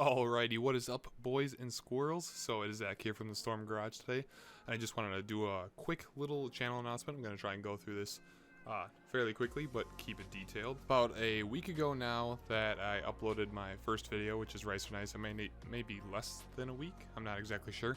Alrighty, what is up, boys and squirrels? So it is Zach here from the Storm Garage today, and I just wanted to do a quick little channel announcement. I'm going to try and go through this fairly quickly, but keep it detailed. About a week ago now that I uploaded my first video, which is Ricer Nice. It may be less than a week, I'm not exactly sure.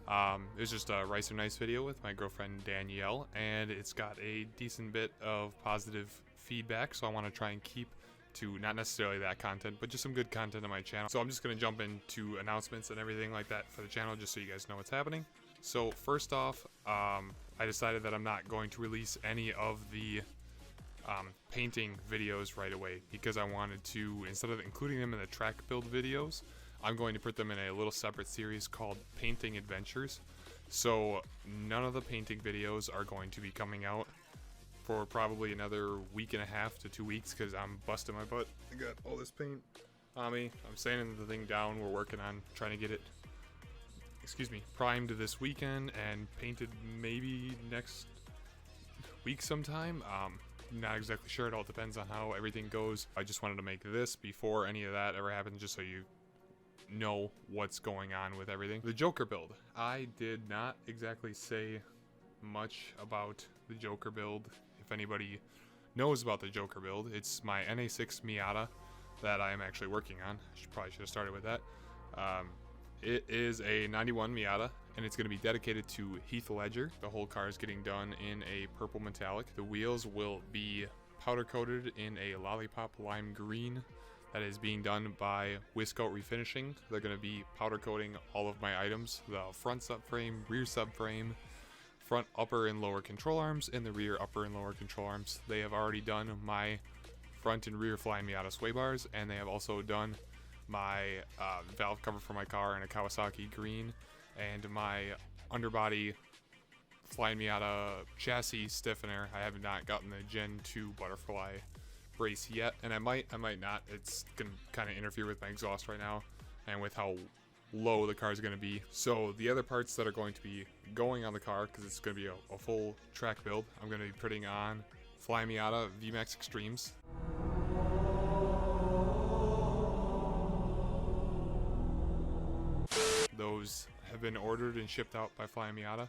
It was just a Ricer Nice video with my girlfriend Danielle, and it's got a decent bit of positive feedback, so I want to try and keep to not necessarily that content, but just some good content on my channel. So I'm just going to jump into announcements and everything like that for the channel, just so you guys know what's happening. So first off, I decided that I'm not going to release any of the painting videos right away, because I wanted to, instead of including them in the track build videos, I'm going to put them in a little separate series called Painting Adventures. So none of the painting videos are going to be coming out for probably another week and a half to 2 weeks, because I'm busting my butt. I got all this paint on me. I'm sanding the thing down. We're working on trying to get it, primed this weekend and painted maybe next week sometime. Not exactly sure. It all depends on how everything goes. I just wanted to make this before any of that ever happens, just so you know what's going on with everything. The Joker build. I did not exactly say much about the Joker build. If anybody knows about the Joker build, it's my NA6 Miata that I am actually working on. Probably should have started with that. It is a 91 Miata, and it's going to be dedicated to Heath Ledger. The whole car is getting done in a purple metallic. The wheels will be powder coated in a lollipop lime green. That is being done by Wiscoat Refinishing. They're going to be powder coating all of my items: the front subframe, rear subframe, front upper and lower control arms, and the rear upper and lower control arms. They have already done my front and rear Flying Miata sway bars, and they have also done my valve cover for my car in a Kawasaki green, and my underbody Flying Miata chassis stiffener. I have not gotten the Gen 2 butterfly brace yet, and I might not. It's gonna kind of interfere with my exhaust right now and with how low the car is going to be. So the other parts that are going to be going on the car, because it's going to be a full track build, I'm going to be putting on Fly Miata VMAX Extremes. Those have been ordered and shipped out by Fly Miata.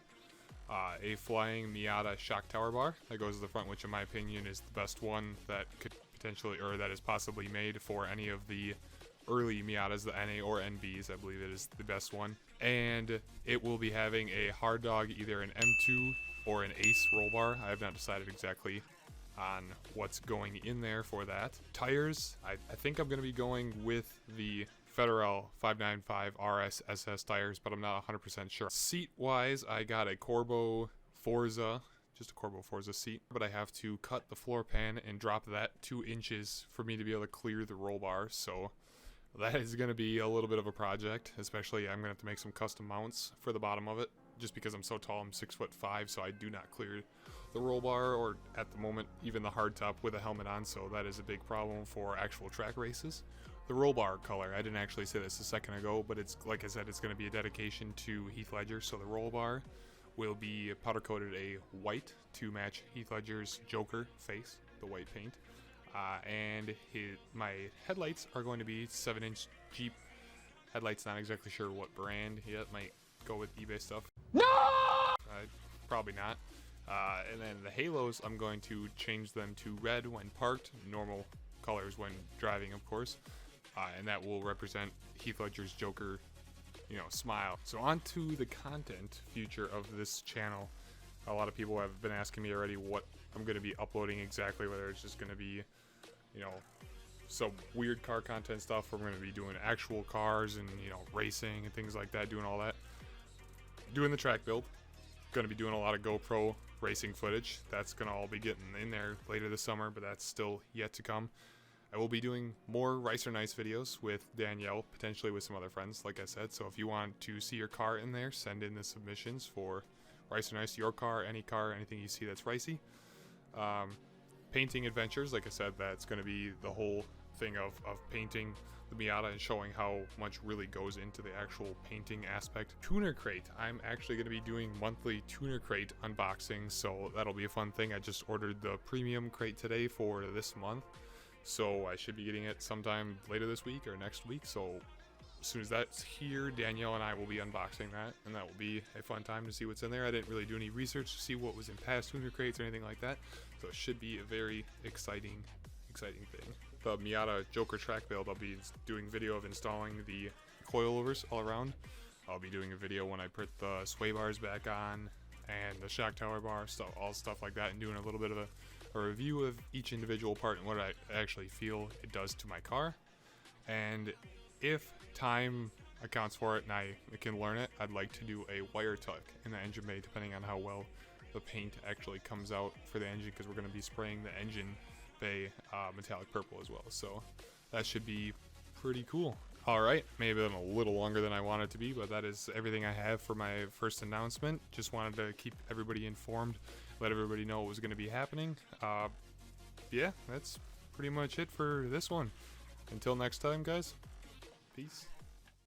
A Flying Miata shock tower bar that goes to the front, which in my opinion is the best one that could potentially, or that is possibly made for any of the early Miatas, the NA or NBs. I believe it is the best one. And it will be having a hard dog, either an M2 or an Ace roll bar. I have not decided exactly on what's going in there for that. Tires, I think I'm going to be going with the Federal 595 RS SS tires, but I'm not 100% sure. Seat wise, I got a Corbeau Forza, just a Corbeau Forza seat, but I have to cut the floor pan and drop that 2 inches for me to be able to clear the roll bar. So that is going to be a little bit of a project, especially I'm going to have to make some custom mounts for the bottom of it, just because I'm so tall. I'm 6'5", so I do not clear the roll bar, or at the moment even the hardtop with a helmet on, so that is a big problem for actual track races. The roll bar color, I didn't actually say this a second ago, but it's, like I said, it's going to be a dedication to Heath Ledger, so the roll bar will be powder coated a white to match Heath Ledger's Joker face, the white paint. And my headlights are going to be 7-inch Jeep headlights. Not exactly sure what brand yet. Might go with eBay stuff. No! Probably not. And then the halos, I'm going to change them to red when parked, normal colors when driving, of course. And that will represent Heath Ledger's Joker, smile. So on to the content future of this channel. A lot of people have been asking me already what I'm going to be uploading exactly, whether it's just going to be, some weird car content stuff, or we're going to be doing actual cars and, racing and things like that, doing all that. Doing the track build. Going to be doing a lot of GoPro racing footage. That's going to all be getting in there later this summer, but that's still yet to come. I will be doing more Ricer Nice videos with Danielle, potentially with some other friends, like I said. So if you want to see your car in there, send in the submissions for Ricer Nice, your car, anything you see that's ricey. Painting adventures, like I said, that's going to be the whole thing of painting the Miata and showing how much really goes into the actual painting aspect. Tuner crate, I'm actually going to be doing monthly tuner crate unboxings, so that'll be a fun thing. I just ordered the premium crate today for this month, so I should be getting it sometime later this week or next week, so as soon as that's here, Danielle and I will be unboxing that, and that will be a fun time to see what's in there. I didn't really do any research to see what was in past tuner crates or anything like that, so it should be a very exciting thing. The Miata Joker track build, I'll be doing video of installing the coilovers all around. I'll be doing a video when I put the sway bars back on and the shock tower bar, all stuff like that, and doing a little bit of a review of each individual part and what I actually feel it does to my car. And if time accounts for it and I can learn it, I'd like to do a wire tuck in the engine bay, depending on how well the paint actually comes out for the engine, because we're going to be spraying the engine bay metallic purple as well, so that should be pretty cool. Alright, maybe been a little longer than I wanted to be, but that is everything I have for my first announcement. Just wanted to keep everybody informed, let everybody know what was going to be happening. Yeah, that's pretty much it for this one. Until next time, guys, peace.